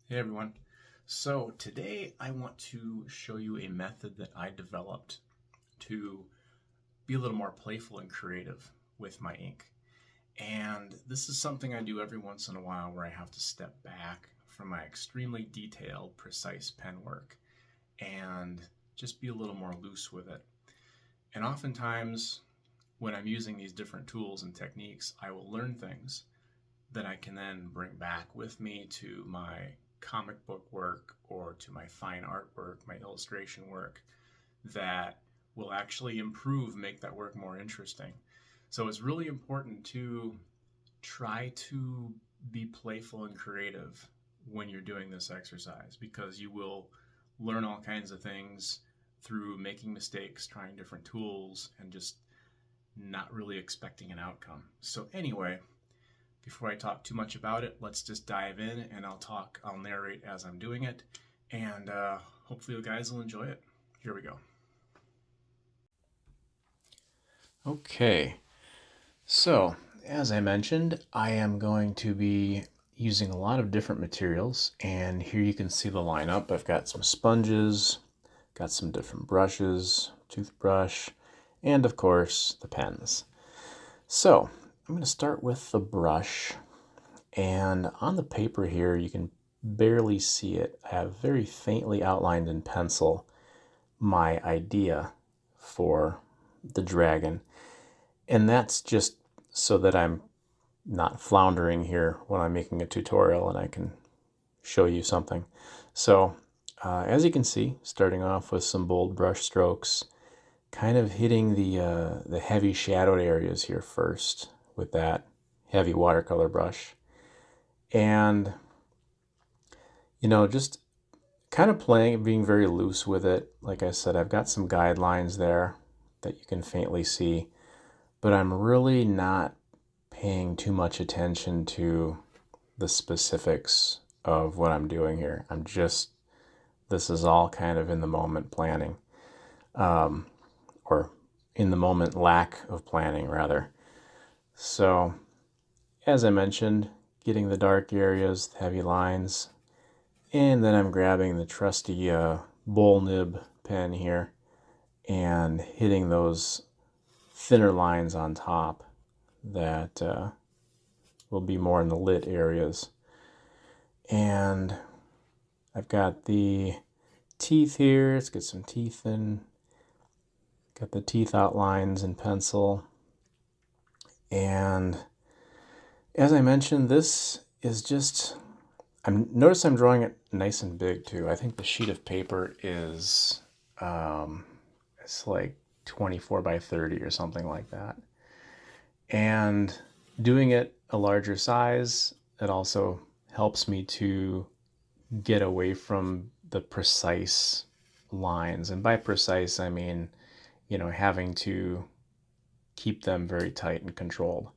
Hey everyone. So today I want to show you a method that I developed to be a little more playful and creative with my ink. And this is something I do every once in a while where I have to step back from my extremely detailed, precise pen work and just be a little more loose with it. And oftentimes when I'm using these different tools and techniques, I will learn things that I can then bring back with me to my comic book work or to my fine art work, my illustration work, that will actually improve, make that work more interesting. So it's really important to try to be playful and creative when you're doing this exercise because you will learn all kinds of things through making mistakes, trying different tools, and just not really expecting an outcome. So, anyway, before I talk too much about it, let's just dive in and I'll narrate as I'm doing it, and hopefully you guys will enjoy it. Here we go. Okay, so as I mentioned, I am going to be using a lot of different materials, and here you can see the lineup. I've got some sponges, got some different brushes, toothbrush, and of course the pens. So I'm going to start with the brush. And on the paper here, you can barely see it. I have very faintly outlined in pencil my idea for the dragon. And that's just so that I'm not floundering here when I'm making a tutorial and I can show you something. So as you can see, starting off with some bold brush strokes, kind of hitting the heavy shadowed areas here first with that heavy watercolor brush. And, just kind of playing, being very loose with it. Like I said, I've got some guidelines there that you can faintly see, but I'm really not paying too much attention to the specifics of what I'm doing here. This is all kind of in the moment planning, or in the moment lack of planning, rather. So, as I mentioned, getting the dark areas, the heavy lines, and then I'm grabbing the trusty bowl nib pen here and hitting those thinner lines on top that will be more in the lit areas. And I've got the teeth here. Let's get some teeth in. Got the teeth outlines in pencil. And as I mentioned, this is just, notice I'm drawing it nice and big too. I think the sheet of paper is, it's like 24 by 30 or something like that. And doing it a larger size, it also helps me to get away from the precise lines. And by precise, I mean, having to keep them very tight and controlled.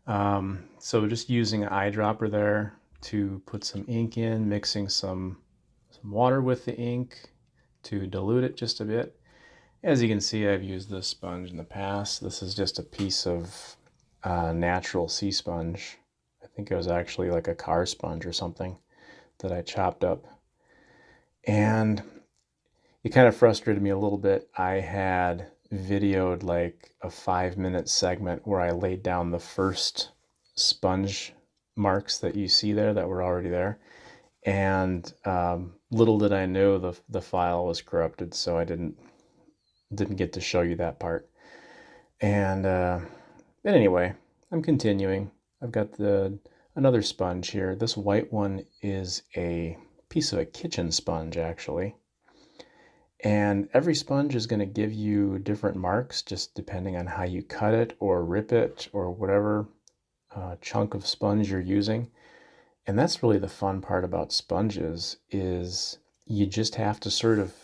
So just using an eyedropper there to put some ink in, mixing some water with the ink to dilute it just a bit. As you can see, I've used this sponge in the past. This is just a piece of natural sea sponge. I think it was actually like a car sponge or something that I chopped up. And it kind of frustrated me a little bit. I had videoed like a 5-minute segment where I laid down the first sponge marks that you see there that were already there. And little did I know the file was corrupted, so I didn't get to show you that part. And but anyway, I'm continuing. I've got another sponge here. This white one is a piece of a kitchen sponge, actually. And every sponge is going to give you different marks just depending on how you cut it or rip it or whatever chunk of sponge you're using. And that's really the fun part about sponges, is you just have to sort of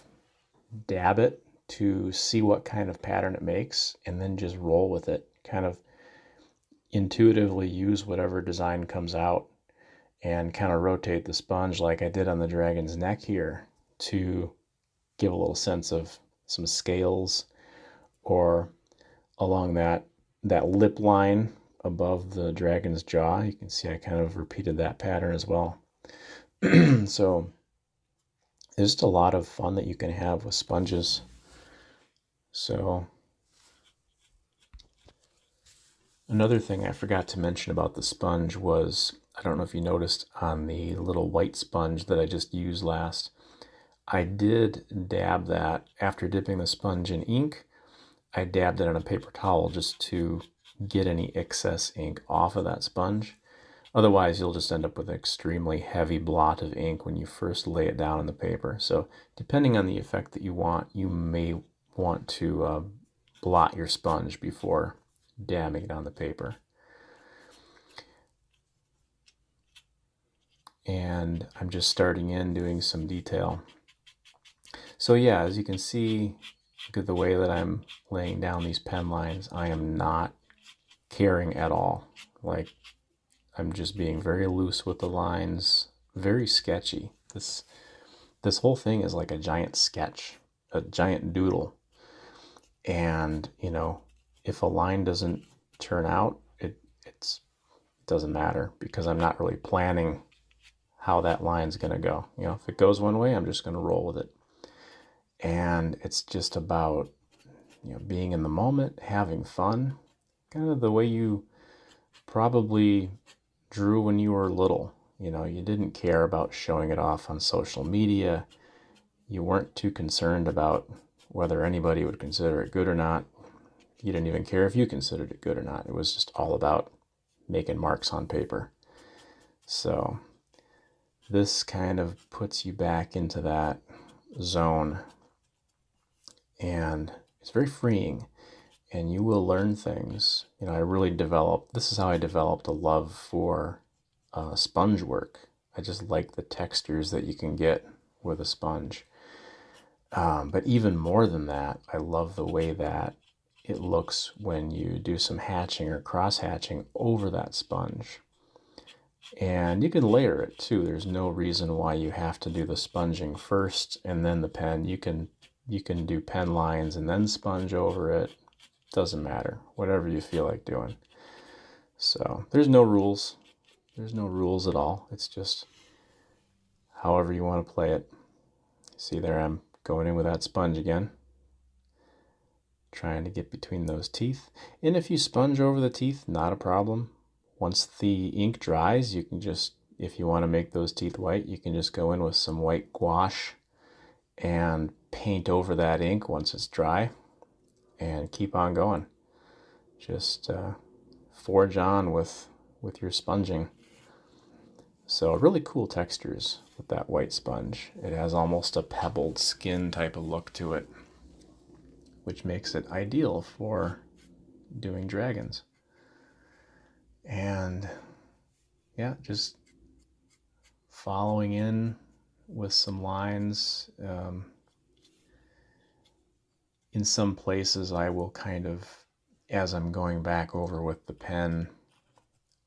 dab it to see what kind of pattern it makes and then just roll with it. Kind of intuitively use whatever design comes out and kind of rotate the sponge like I did on the dragon's neck here to give a little sense of some scales, or along that lip line above the dragon's jaw. You can see I kind of repeated that pattern as well. So there's just a lot of fun that you can have with sponges. So another thing I forgot to mention about the sponge was, I don't know if you noticed on the little white sponge that I just used last, I did dab that after dipping the sponge in ink. I dabbed it on a paper towel just to get any excess ink off of that sponge. Otherwise, you'll just end up with an extremely heavy blot of ink when you first lay it down on the paper. So depending on the effect that you want, you may want to blot your sponge before dabbing it on the paper. And I'm just starting in doing some detail. So yeah, as you can see, look at the way that I'm laying down these pen lines. I am not caring at all. Like, I'm just being very loose with the lines, very sketchy. This whole thing is like a giant sketch, a giant doodle. And, if a line doesn't turn out, it doesn't matter, because I'm not really planning how that line's going to go. If it goes one way, I'm just going to roll with it. And it's just about, being in the moment, having fun, kind of the way you probably drew when you were little. You didn't care about showing it off on social media. You weren't too concerned about whether anybody would consider it good or not. You didn't even care if you considered it good or not. It was just all about making marks on paper. So this kind of puts you back into that zone, and it's very freeing, and you will learn things. This is how I developed a love for sponge work. I just like the textures that you can get with a sponge. But even more than that, I love the way that it looks when you do some hatching or cross hatching over that sponge. And you can layer it too. There's no reason why you have to do the sponging first and then the pen. You can do pen lines and then sponge over it. Doesn't matter. Whatever you feel like doing. So there's no rules. There's no rules at all. It's just however you want to play it. See there, I'm going in with that sponge again, trying to get between those teeth. And if you sponge over the teeth, not a problem. Once the ink dries, you can just, if you want to make those teeth white, you can just go in with some white gouache and paint over that ink once it's dry and keep on going. Just forge on with your sponging. So really cool textures with that white sponge. It has almost a pebbled skin type of look to it, which makes it ideal for doing dragons. And yeah, just following in with some lines. In some places I will kind of, as I'm going back over with the pen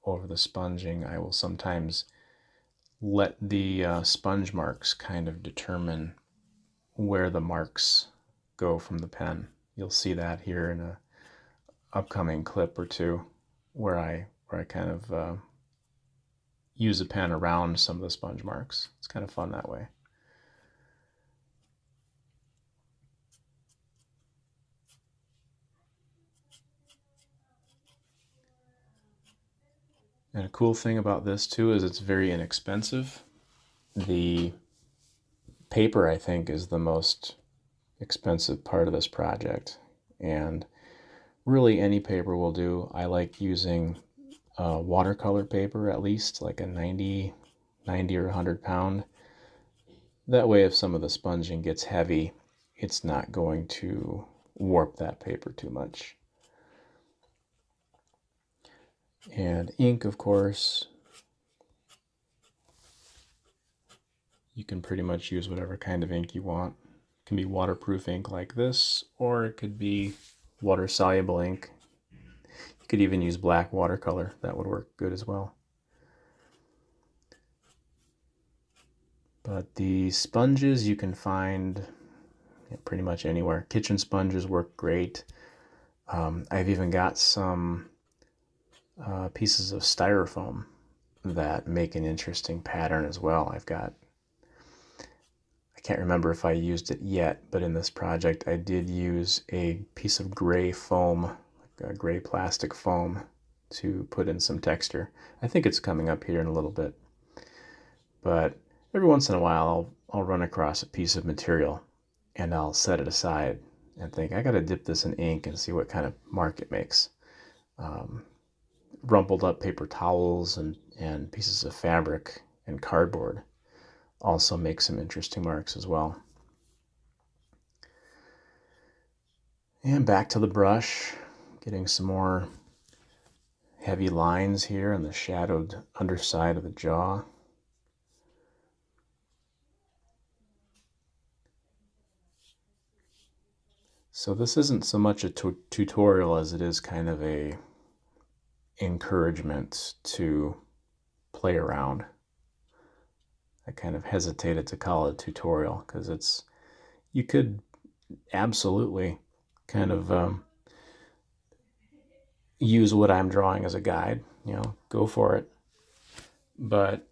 over the sponging, I will sometimes let the sponge marks kind of determine where the marks go from the pen. You'll see that here in a upcoming clip or two where I kind of use a pen around some of the sponge marks. It's kind of fun that way. And a cool thing about this too is it's very inexpensive. The paper, I think, is the most expensive part of this project, and really any paper will do. I like using watercolor paper, at least like a 90 or 100 pound. That way, if some of the sponging gets heavy, it's not going to warp that paper too much. And ink, of course, you can pretty much use whatever kind of ink you want. It can be waterproof ink like this, or it could be water-soluble ink. You could even use black watercolor. That would work good as well. But the sponges you can find pretty much anywhere. Kitchen sponges work great. I've even got some pieces of styrofoam that make an interesting pattern as well. I can't remember if I used it yet, but in this project I did use a piece of gray foam, like a gray plastic foam, to put in some texture. I think it's coming up here in a little bit. But every once in a while I'll run across a piece of material and I'll set it aside and think, I gotta dip this in ink and see what kind of mark it makes. Rumpled up paper towels and pieces of fabric and cardboard also make some interesting marks as well. And back to the brush, getting some more heavy lines here on the shadowed underside of the jaw. So this isn't so much a tutorial as it is kind of a encouragement to play around. I kind of hesitated to call it a tutorial because you could absolutely kind of use what I'm drawing as a guide, go for it. But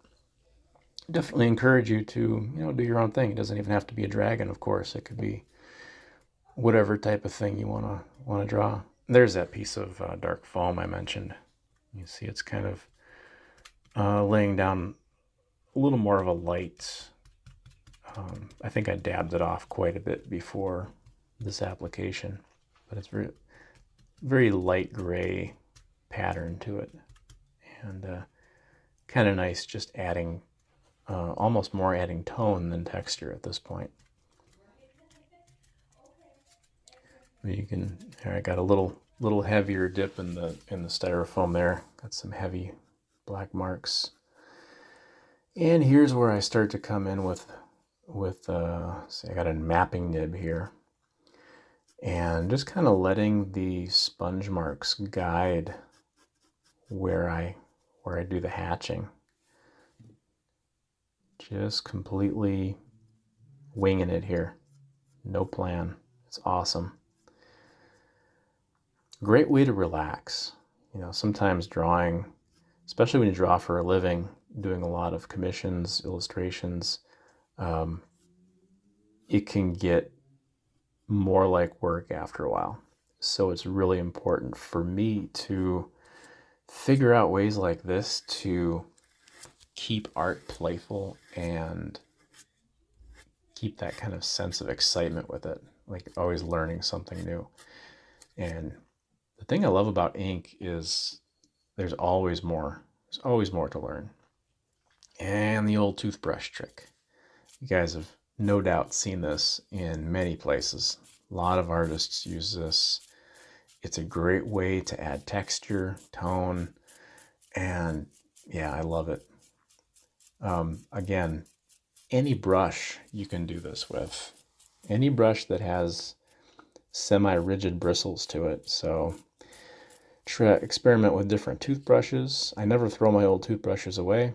definitely encourage you to, do your own thing. It doesn't even have to be a dragon, of course. It could be whatever type of thing you want to draw. There's that piece of dark foam I mentioned. You see it's kind of laying down a little more of a light. I think I dabbed it off quite a bit before this application, but it's very, very light gray pattern to it, and kind of nice, just adding almost more adding tone than texture at this point. You can, here I got a little heavier dip in the styrofoam there. Got some heavy black marks. And here's where I start to come in with see, I got a mapping nib here. And just kind of letting the sponge marks guide where I do the hatching. Just completely winging it here. No plan. It's awesome. Great way to relax. Sometimes drawing, especially when you draw for a living, doing a lot of commissions, illustrations, it can get more like work after a while. So it's really important for me to figure out ways like this to keep art playful and keep that kind of sense of excitement with it, like always learning something new. And the thing I love about ink is there's always more. There's always more to learn. And the old toothbrush trick. You guys have no doubt seen this in many places. A lot of artists use this. It's a great way to add texture, tone, and yeah, I love it. Again, any brush you can do this with. Any brush that has semi-rigid bristles to it. So experiment with different toothbrushes. I never throw my old toothbrushes away.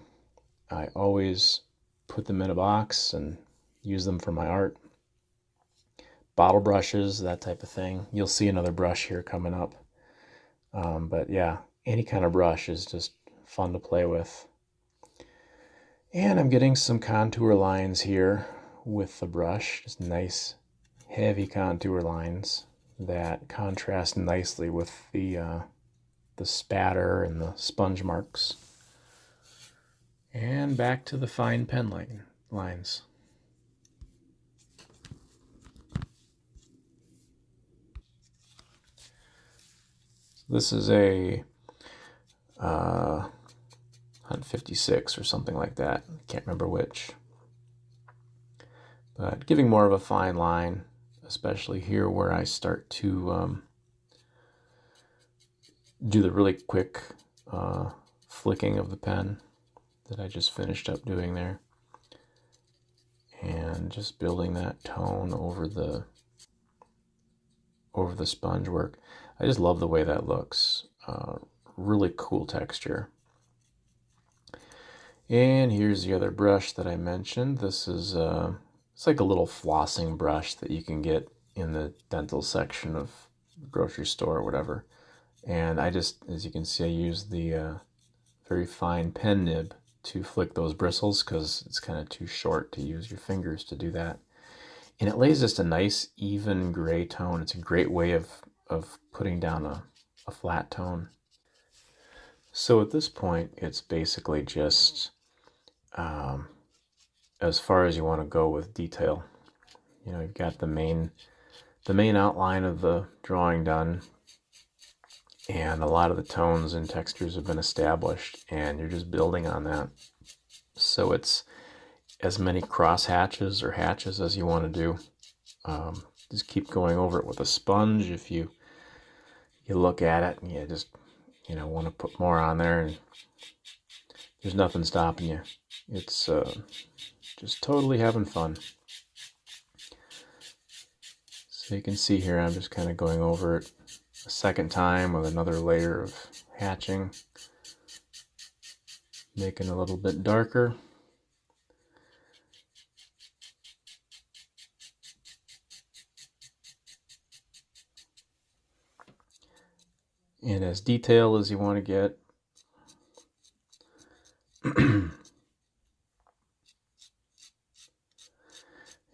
I always put them in a box and use them for my art. Bottle brushes, that type of thing. You'll see another brush here coming up. But yeah, any kind of brush is just fun to play with. And I'm getting some contour lines here with the brush. Just nice, heavy contour lines that contrast nicely with the spatter and the sponge marks. And back to the fine pen lines. This is a Hunt 56 or something like that. Can't remember which. But giving more of a fine line, especially here where I start to do the really quick flicking of the pen that I just finished up doing there. And just building that tone over the sponge work. I just love the way that looks. Really cool texture. And here's the other brush that I mentioned. This is it's like a little flossing brush that you can get in the dental section of the grocery store or whatever. And I just, as you can see, I use the very fine pen nib to flick those bristles because it's kind of too short to use your fingers to do that. And it lays just a nice even gray tone. It's a great way of putting down a flat tone. So at this point, it's basically just as far as you want to go with detail. You know, you've got the main outline of the drawing done, and a lot of the tones and textures have been established, and you're just building on that. So it's as many cross hatches or hatches as you want to do. Just keep going over it with a sponge. If you look at it and you just want to put more on there, and there's nothing stopping you. It's just totally having fun. So you can see here I'm just kind of going over it a second time with another layer of hatching, making it a little bit darker. And as detailed as you want to get.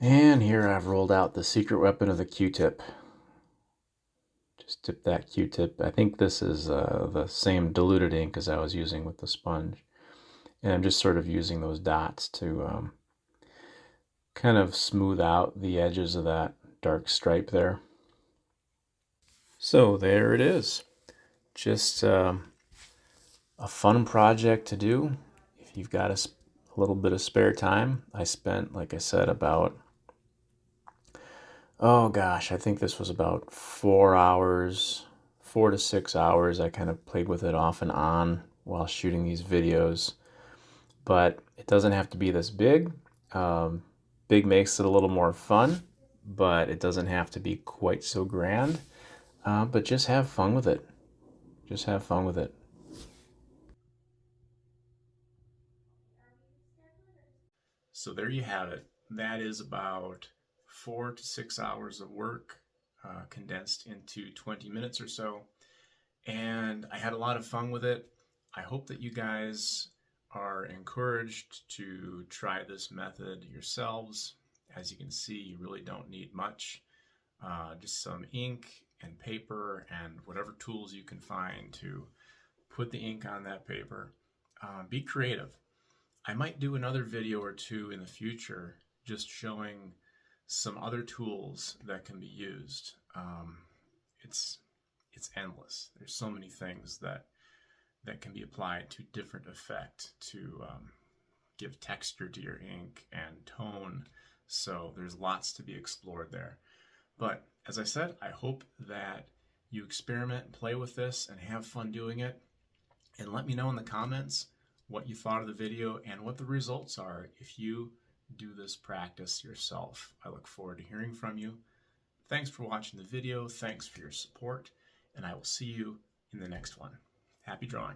And here I've rolled out the secret weapon of the Q-tip. Just dip that Q-tip. I think this is the same diluted ink as I was using with the sponge. And I'm just sort of using those dots to kind of smooth out the edges of that dark stripe there. So there it is. Just a fun project to do if you've got a little bit of spare time. I spent, like I said, about, oh gosh, I think this was about 4 hours, 4 to 6 hours. I kind of played with it off and on while shooting these videos. But it doesn't have to be this big. Big makes it a little more fun, but it doesn't have to be quite so grand. But just have fun with it. Just have fun with it. So there you have it. That is about 4 to 6 hours of work condensed into 20 minutes or so. And I had a lot of fun with it. I hope that you guys are encouraged to try this method yourselves. As you can see, you really don't need much. Just some ink and paper and whatever tools you can find to put the ink on that paper. Be creative. I might do another video or two in the future just showing some other tools that can be used. It's endless. There's so many things that can be applied to different effect to give texture to your ink and tone. So there's lots to be explored there. But as I said, I hope that you experiment, play with this, and have fun doing it. And let me know in the comments what you thought of the video and what the results are if you do this practice yourself. I look forward to hearing from you. Thanks for watching the video. Thanks for your support. And I will see you in the next one. Happy drawing.